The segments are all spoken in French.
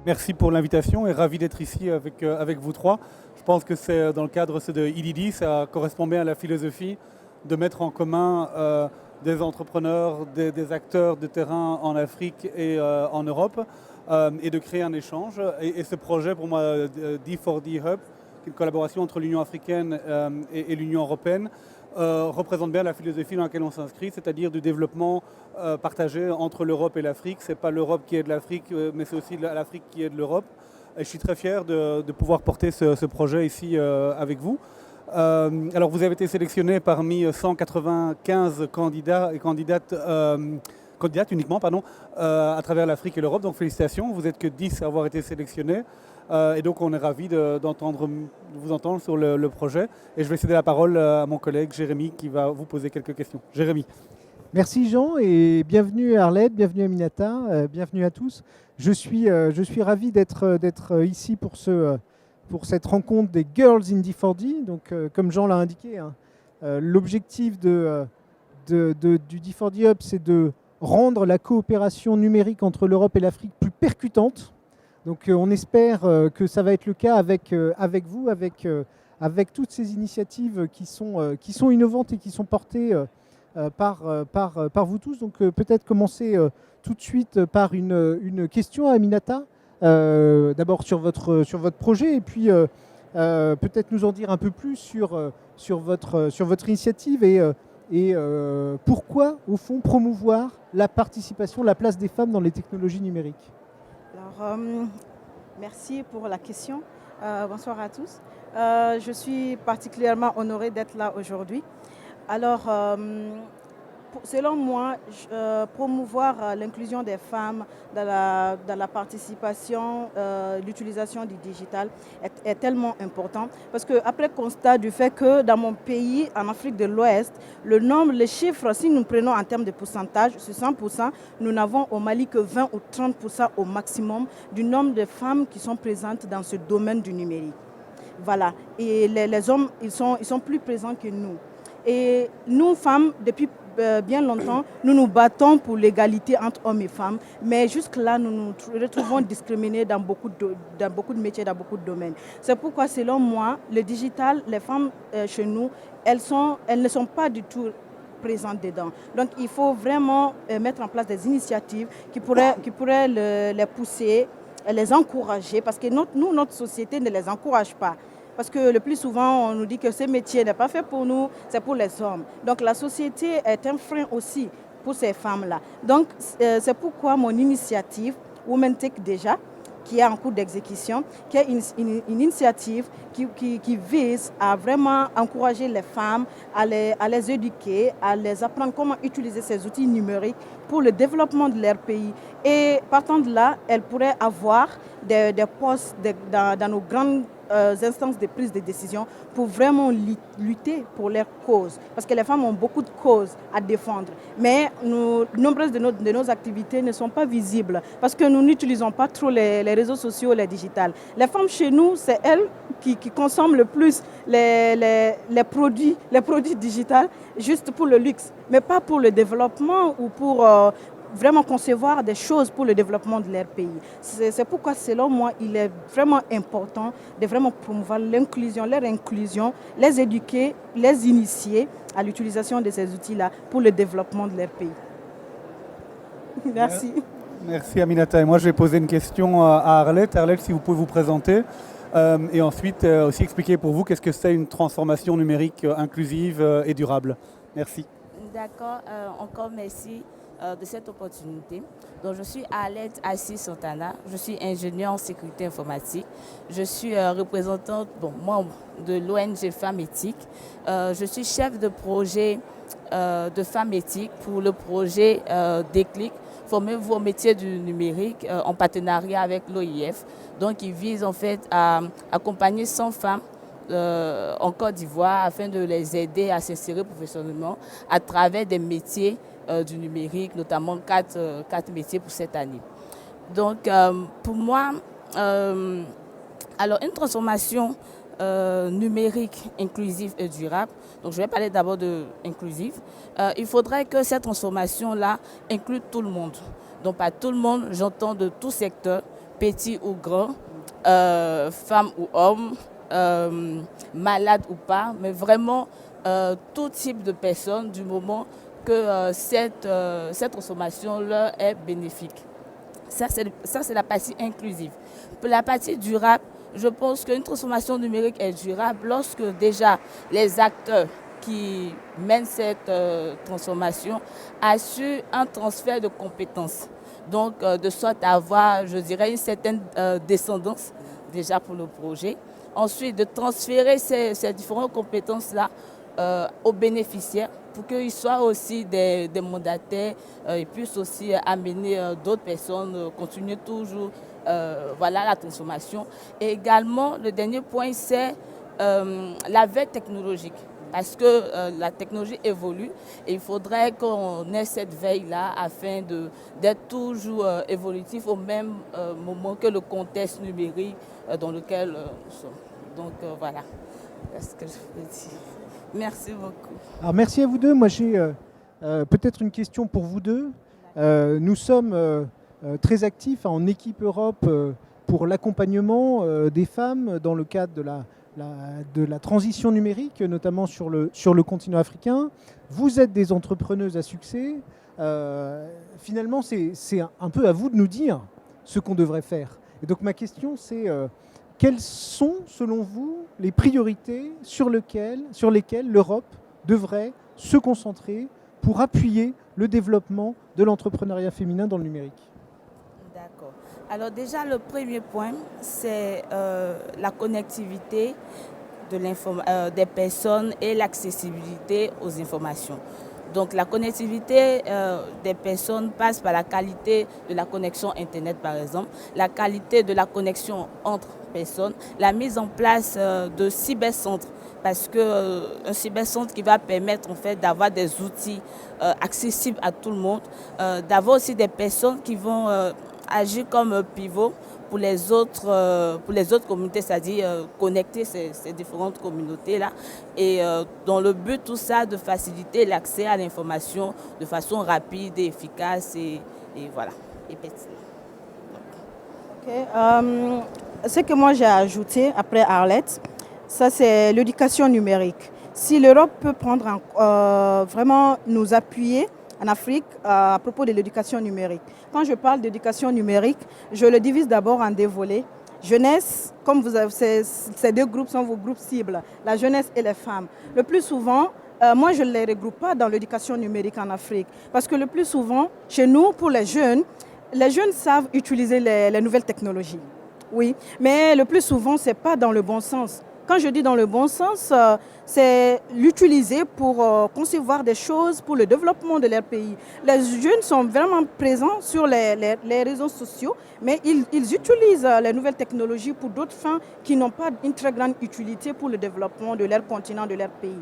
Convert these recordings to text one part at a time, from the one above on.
Merci pour l'invitation et ravi d'être ici avec vous trois. Je pense que c'est dans le cadre de IDD, ça correspond bien à la philosophie de mettre en commun des entrepreneurs, des acteurs de terrain en Afrique et en Europe et de créer un échange. Et ce projet, pour moi, D4D Hub, qui est une collaboration entre l'Union africaine et l'Union européenne, représente bien la philosophie dans laquelle on s'inscrit, c'est-à-dire du développement partagé entre l'Europe et l'Afrique. Ce n'est pas l'Europe qui aide l'Afrique, mais c'est aussi l'Afrique qui aide l'Europe. Et je suis très fier de pouvoir porter ce projet ici avec vous. Alors vous avez été sélectionné parmi 195 candidats et candidates, candidates uniquement, à travers l'Afrique et l'Europe. Donc félicitations, vous n'êtes que 10 à avoir été sélectionnés. Et donc on est ravis de vous entendre sur le projet. Et je vais céder la parole à mon collègue Jérémy qui va vous poser quelques questions. Jérémy. Merci Jean et bienvenue à Arlette, bienvenue à Minata, bienvenue à tous. Je suis ravi d'être ici pour cette rencontre des Girls in D4D. Donc, comme Jean l'a indiqué, hein, l'objectif du D4D Hub, c'est de rendre la coopération numérique entre l'Europe et l'Afrique plus percutante. Donc, on espère que ça va être le cas avec vous, avec toutes ces initiatives qui sont innovantes et qui sont portées par vous tous. Donc, peut-être commencer tout de suite par une question à Aminata. D'abord sur votre projet et puis peut-être nous en dire un peu plus sur votre initiative et pourquoi, au fond, promouvoir la participation, la place des femmes dans les technologies numériques. Alors, merci pour la question. Bonsoir à tous. Je suis particulièrement honorée d'être là aujourd'hui. Alors, selon moi, promouvoir l'inclusion des femmes dans la participation, l'utilisation du digital est tellement important. Parce qu'après constat du fait que dans mon pays, en Afrique de l'Ouest, les chiffres, si nous prenons en termes de pourcentage, sur 100%, nous n'avons au Mali que 20 ou 30% au maximum du nombre de femmes qui sont présentes dans ce domaine du numérique. Voilà. Et les hommes, ils sont plus présents que nous. Et nous, femmes, depuis bien longtemps, nous nous battons pour l'égalité entre hommes et femmes, mais jusque-là, nous nous retrouvons discriminés dans beaucoup de métiers, dans beaucoup de domaines. C'est pourquoi, selon moi, le digital, les femmes chez nous, elles ne sont pas du tout présentes dedans. Donc, il faut vraiment mettre en place des initiatives qui pourraient les pousser, les encourager, parce que notre société ne les encourage pas. Parce que le plus souvent, on nous dit que ce métier n'est pas fait pour nous, c'est pour les hommes. Donc la société est un frein aussi pour ces femmes-là. Donc c'est pourquoi mon initiative, Women Tech déjà, qui est en cours d'exécution, qui est une initiative qui vise à vraiment encourager les femmes, à les éduquer, à les apprendre comment utiliser ces outils numériques pour le développement de leur pays. Et partant de là, elles pourraient avoir des postes dans nos grandes instances de prise de décision pour vraiment lutter pour leurs causes. Parce que les femmes ont beaucoup de causes à défendre. Mais nombreuses de nos activités ne sont pas visibles parce que nous n'utilisons pas trop les réseaux sociaux, les digitales. Les femmes chez nous, c'est elles qui consomment le plus les produits digitaux juste pour le luxe, mais pas pour le développement ou pour vraiment concevoir des choses pour le développement de leur pays. C'est pourquoi, selon moi, il est vraiment important de vraiment promouvoir l'inclusion, leur inclusion, les éduquer, les initier à l'utilisation de ces outils-là pour le développement de leur pays. Merci. Merci Aminata. Et moi, je vais poser une question à Arlette. Arlette, si vous pouvez vous présenter et ensuite aussi expliquer pour vous qu'est-ce que c'est une transformation numérique inclusive et durable. Merci. D'accord. Encore merci de cette opportunité. Donc, je suis Arlette Assis Santana, je suis ingénieure en sécurité informatique. Je suis représentante, membre de l'ONG Femmes Éthiques. Je suis chef de projet de Femmes Éthiques pour le projet Déclic, formez-vous au métier du numérique en partenariat avec l'OIF. Donc, il vise en fait à accompagner 100 femmes en Côte d'Ivoire afin de les aider à s'insérer professionnellement à travers des métiers du numérique, notamment quatre métiers pour cette année. Donc, pour moi, alors une transformation numérique, inclusive et durable, donc je vais parler d'abord de inclusive, il faudrait que cette transformation-là inclue tout le monde. Donc, par tout le monde, j'entends de tout secteur, petit ou grand, femme ou homme, malade ou pas, mais vraiment tout type de personnes du moment que cette transformation leur est bénéfique. Ça, c'est la partie inclusive. Pour la partie durable, je pense qu'une transformation numérique est durable lorsque déjà les acteurs qui mènent cette transformation assurent un transfert de compétences. Donc, de sorte à avoir, je dirais, une certaine descendance déjà pour le projet. Ensuite, de transférer ces différentes compétences-là aux bénéficiaires pour qu'ils soient aussi des mandataires et puissent aussi amener d'autres personnes, continuer toujours voilà, la transformation. Et également, le dernier point, c'est la veille technologique. Parce que la technologie évolue et il faudrait qu'on ait cette veille-là afin d'être toujours évolutif au même moment que le contexte numérique dans lequel nous sommes. Donc voilà, c'est ce que je peux dire. Merci beaucoup. Alors merci à vous deux. Moi j'ai peut-être une question pour vous deux. Nous sommes très actifs en équipe Europe pour l'accompagnement des femmes dans le cadre de la transition numérique, notamment sur le continent africain. Vous êtes des entrepreneuses à succès. Finalement, c'est un peu à vous de nous dire ce qu'on devrait faire. Et donc ma question, c'est quelles sont, selon vous, les priorités sur lesquelles l'Europe devrait se concentrer pour appuyer le développement de l'entrepreneuriat féminin dans le numérique? D'accord. Alors déjà, le premier point, c'est la connectivité des personnes et l'accessibilité aux informations. Donc la connectivité des personnes passe par la qualité de la connexion Internet, par exemple, la qualité de la connexion entre personnes, la mise en place de cybercentres, parce qu'un cybercentre qui va permettre en fait d'avoir des outils accessibles à tout le monde, d'avoir aussi des personnes qui vont agir comme pivot pour les autres communautés, c'est-à-dire connecter ces différentes communautés-là. Et dans le but, tout ça, de faciliter l'accès à l'information de façon rapide et efficace et voilà, et pertinente. Okay. Ce que moi j'ai ajouté après Arlette, ça c'est l'éducation numérique. Si l'Europe peut prendre vraiment nous appuyer en Afrique à propos de l'éducation numérique. Quand je parle d'éducation numérique, je le divise d'abord en deux volets. Jeunesse, comme vous avez, ces deux groupes sont vos groupes cibles, la jeunesse et les femmes. Le plus souvent, moi je ne les regroupe pas dans l'éducation numérique en Afrique. Parce que le plus souvent, chez nous, pour les jeunes savent utiliser les nouvelles technologies. Oui, mais le plus souvent, ce n'est pas dans le bon sens. Quand je dis dans le bon sens, c'est l'utiliser pour concevoir des choses pour le développement de leur pays. Les jeunes sont vraiment présents sur les réseaux sociaux, mais ils utilisent les nouvelles technologies pour d'autres fins qui n'ont pas une très grande utilité pour le développement de leur continent, de leur pays.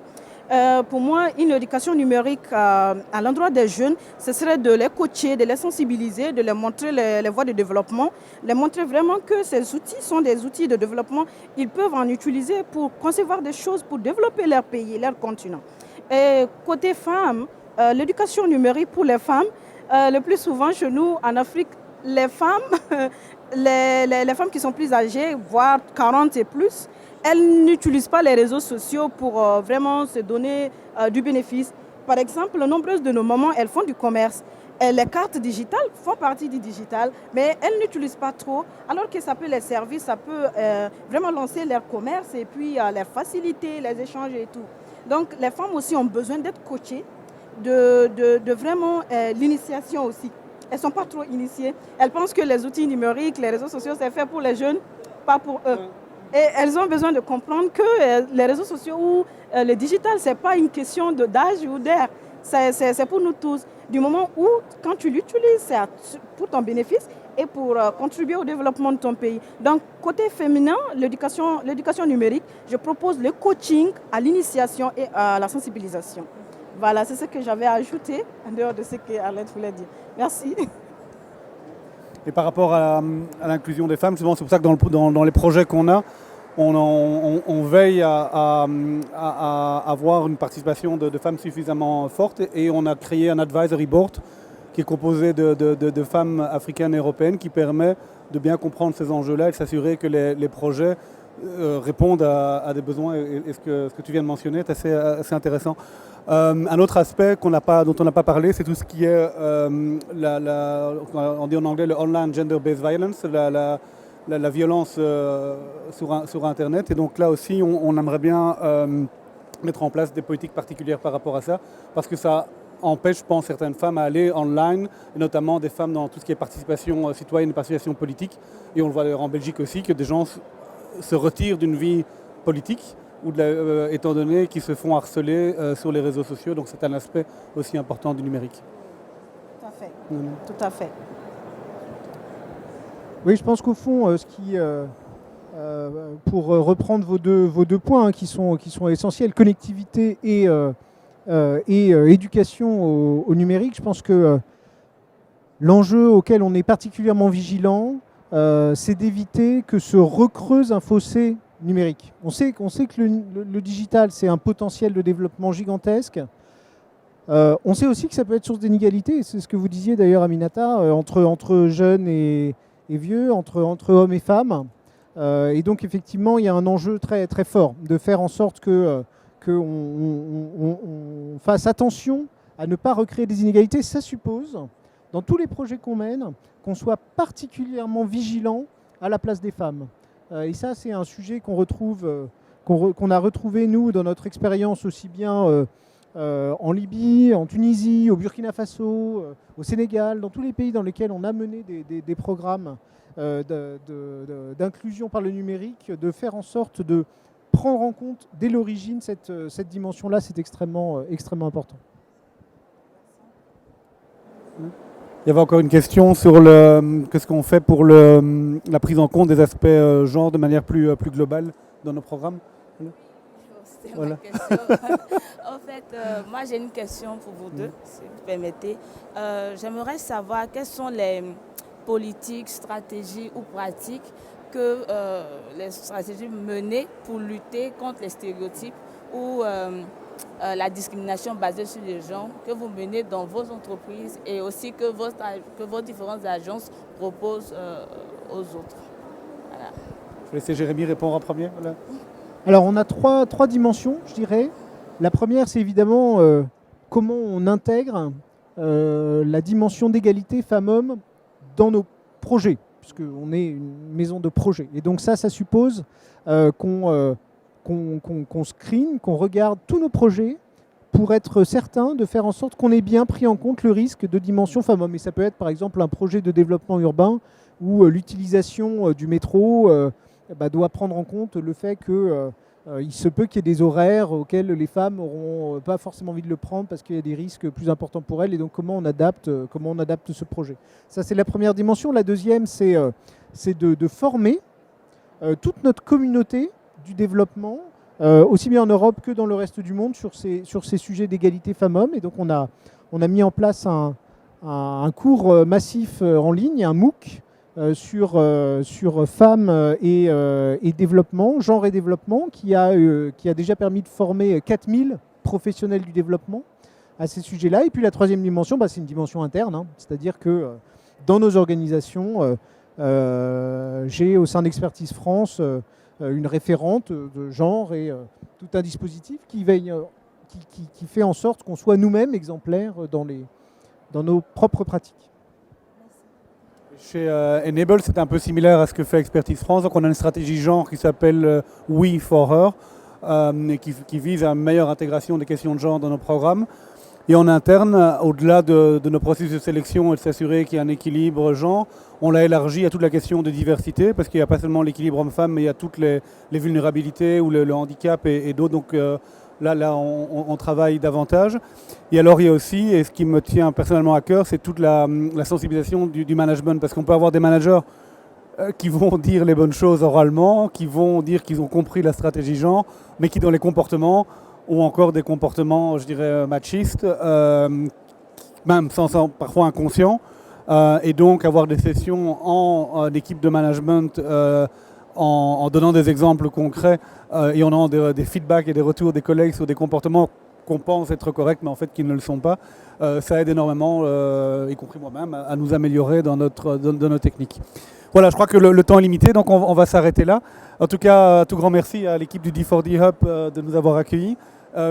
Pour moi, une éducation numérique à l'endroit des jeunes, ce serait de les coacher, de les sensibiliser, de leur montrer les voies de développement, les montrer vraiment que ces outils sont des outils de développement. Ils peuvent en utiliser pour concevoir des choses, pour développer leur pays, leur continent. Et côté femmes, l'éducation numérique pour les femmes, le plus souvent chez nous en Afrique, les femmes, les femmes qui sont plus âgées, voire 40 et plus, elles n'utilisent pas les réseaux sociaux pour vraiment se donner du bénéfice. Par exemple, nombreuses de nos mamans, elles font du commerce. Et les cartes digitales font partie du digital, mais elles n'utilisent pas trop, alors que ça peut les servir, ça peut vraiment lancer leur commerce et puis les faciliter, les échanges et tout. Donc les femmes aussi ont besoin d'être coachées, de vraiment l'initiation aussi. Elles ne sont pas trop initiées. Elles pensent que les outils numériques, les réseaux sociaux, c'est fait pour les jeunes, pas pour eux. Et elles ont besoin de comprendre que les réseaux sociaux ou le digital, ce n'est pas une question d'âge ou d'air. C'est pour nous tous. Du moment où, quand tu l'utilises, c'est pour ton bénéfice et pour contribuer au développement de ton pays. Donc, côté féminin, l'éducation numérique, je propose le coaching à l'initiation et à la sensibilisation. Voilà, c'est ce que j'avais ajouté en dehors de ce qu'Arlette voulait dire. Merci. Et par rapport à l'inclusion des femmes, c'est pour ça que dans les projets qu'on a, on veille à avoir une participation de femmes suffisamment forte et on a créé un advisory board qui est composé de femmes africaines et européennes qui permet de bien comprendre ces enjeux-là et de s'assurer que les projets répondent à des besoins. Et ce que tu viens de mentionner est assez intéressant. Un autre aspect dont on n'a pas parlé, c'est tout ce qui est, on dit en anglais, le online gender-based violence, la violence sur Internet. Et donc là aussi, on aimerait bien mettre en place des politiques particulières par rapport à ça, parce que ça empêche, je pense, certaines femmes à aller online, et notamment des femmes dans tout ce qui est participation citoyenne et participation politique. Et on le voit d'ailleurs en Belgique aussi, que des gens se retirent d'une vie politique, étant donné qu'ils se font harceler sur les réseaux sociaux. Donc c'est un aspect aussi important du numérique. Tout à fait. Tout à fait. Oui, je pense qu'au fond, pour reprendre vos deux points qui sont essentiels, connectivité et éducation au numérique, je pense que l'enjeu auquel on est particulièrement vigilant, c'est d'éviter que se recreuse un fossé numérique. On sait que le digital, c'est un potentiel de développement gigantesque. On sait aussi que ça peut être source d'inégalité, c'est ce que vous disiez d'ailleurs, Aminata, entre jeunes et vieux, entre hommes et femmes. Et donc effectivement, il y a un enjeu très, très fort de faire en sorte qu'on fasse attention à ne pas recréer des inégalités. Ça suppose, dans tous les projets qu'on mène, qu'on soit particulièrement vigilant à la place des femmes. Et ça, c'est un sujet qu'on a retrouvé, nous, dans notre expérience aussi bien en Libye, en Tunisie, au Burkina Faso, au Sénégal, dans tous les pays dans lesquels on a mené des programmes d'inclusion par le numérique, de faire en sorte de prendre en compte dès l'origine cette dimension-là, c'est extrêmement important. Il y avait encore une question sur qu'est-ce qu'on fait pour la prise en compte des aspects genre de manière plus globale dans nos programmes. C'était ma question. En fait, moi j'ai une question pour vous deux, si vous permettez. J'aimerais savoir quelles sont les politiques, stratégies ou pratiques que les stratégies menées pour lutter contre les stéréotypes ou la discrimination basée sur les genres que vous menez dans vos entreprises et aussi que vos différentes agences proposent aux autres. Voilà. Je vais laisser Jérémy répondre en premier. Voilà. Alors on a trois dimensions, je dirais. La première, c'est évidemment comment on intègre la dimension d'égalité femmes-hommes dans nos projets, puisqu'on est une maison de projet. Et donc ça suppose qu'on screen, qu'on regarde tous nos projets pour être certain de faire en sorte qu'on ait bien pris en compte le risque de dimension femmes-hommes. Et ça peut être par exemple un projet de développement urbain où l'utilisation du métro doit prendre en compte le fait qu'il se peut qu'il y ait des horaires auxquels les femmes n'auront pas forcément envie de le prendre parce qu'il y a des risques plus importants pour elles. Et donc comment on adapte ce projet. Ça, c'est la première dimension. La deuxième, c'est de former toute notre communauté du développement, aussi bien en Europe que dans le reste du monde, sur ces sujets d'égalité femmes-hommes. Et donc on a mis en place un cours massif en ligne, un MOOC, sur femmes et développement, genre et développement, qui a déjà permis de former 4000 professionnels du développement à ces sujets-là. Et puis la troisième dimension, c'est une dimension interne, hein, c'est-à-dire que dans nos organisations, j'ai au sein d'Expertise France une référente de genre et tout un dispositif qui fait en sorte qu'on soit nous-mêmes exemplaires dans nos propres pratiques. Chez Enable, c'est un peu similaire à ce que fait Expertise France. Donc on a une stratégie genre qui s'appelle We for Her, et qui vise à une meilleure intégration des questions de genre dans nos programmes. Et en interne, au-delà de nos processus de sélection et de s'assurer qu'il y a un équilibre genre, on l'a élargi à toute la question de diversité, parce qu'il n'y a pas seulement l'équilibre homme-femme, mais il y a toutes les vulnérabilités ou le handicap et d'autres. Donc là on travaille davantage. Et alors il y a aussi, et ce qui me tient personnellement à cœur, c'est toute la sensibilisation du management, parce qu'on peut avoir des managers qui vont dire les bonnes choses oralement, qui vont dire qu'ils ont compris la stratégie genre, mais qui dans les comportements ont encore des comportements, je dirais, machistes, même parfois inconscients. Et donc avoir des sessions en équipe de management en donnant des exemples concrets et en ayant des feedbacks et des retours des collègues sur des comportements qu'on pense être corrects, mais en fait qui ne le sont pas. Ça aide énormément, y compris moi-même, à nous améliorer dans nos techniques. Voilà, je crois que le temps est limité, donc on va s'arrêter là. En tout cas, tout grand merci à l'équipe du D4D Hub de nous avoir accueillis.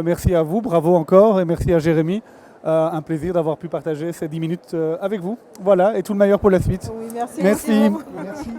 Merci à vous, bravo encore, et merci à Jérémy. Un plaisir d'avoir pu partager ces 10 minutes avec vous. Voilà, et tout le meilleur pour la suite. Oui, merci. Merci. Beaucoup. Merci.